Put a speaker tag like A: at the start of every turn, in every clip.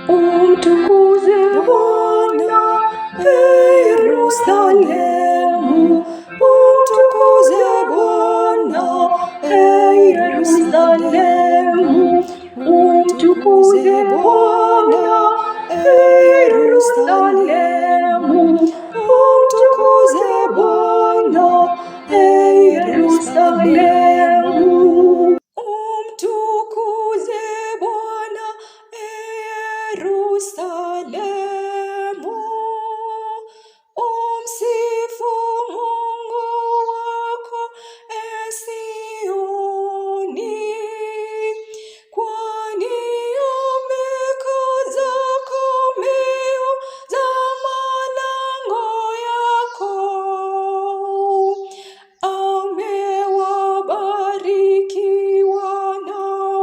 A: Umtukuze Bwana, Yerusalemu. Umtukuze Bwana, Yerusalemu. Umtukuze Bwana, Yerusalemu. Umtukuze Bwana, Yerusalemu. Umtukuze Bwana, Yerusalemu. Umsifu Mungu wako, Sioni, kwani amekaza komeo za malango yako. Amewabariki wana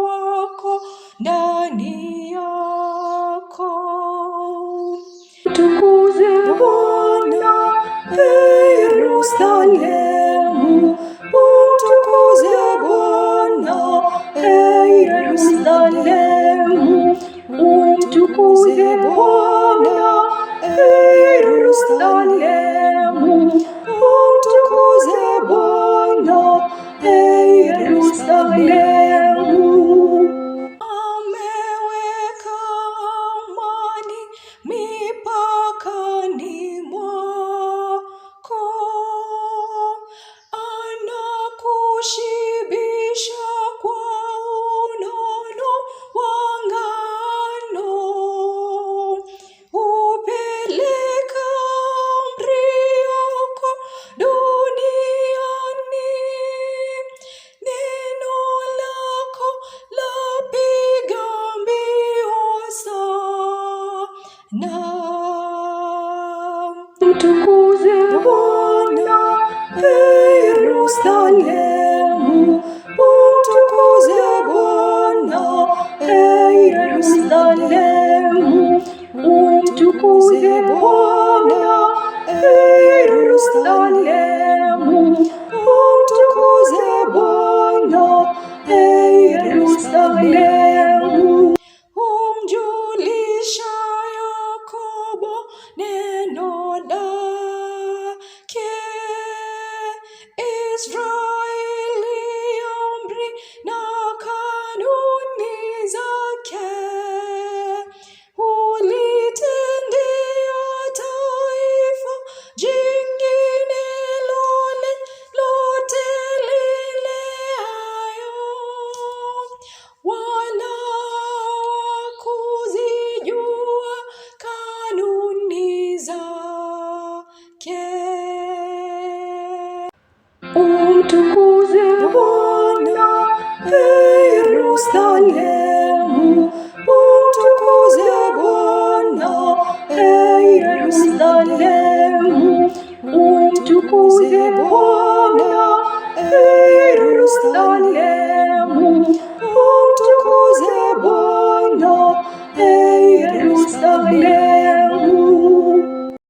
A: wako ndani yako. Tukuze Bwana, Yerusalemu. Umtukuze Bwana, Yerusalemu. Umtukuze Bwana, Yerusalemu. Umtukuze Bwana, Yerusalemu. Ameweka amani mipakani mwako, anakushibisha kwa unono wa ngano. Hupeleka amri yako duniani, neno lako lapiga mbio sana. Mtukuze Bwana, Yerusalemu. Umtukuze Bwana, Yerusalemu. Umtukuze Bwana, Yerusalemu. Umtukuze Bwana, Yerusalemu. Umjulisha Yakobo neno lake, Israeli amri na kanuni zake. Ulitendea taifa jingine lolote lile hayo, wala hawakuzijua kanuni zake. Umtukuze Bwana, Yerusalemu. Umtukuze Bwana, Yerusalemu. Umtukuze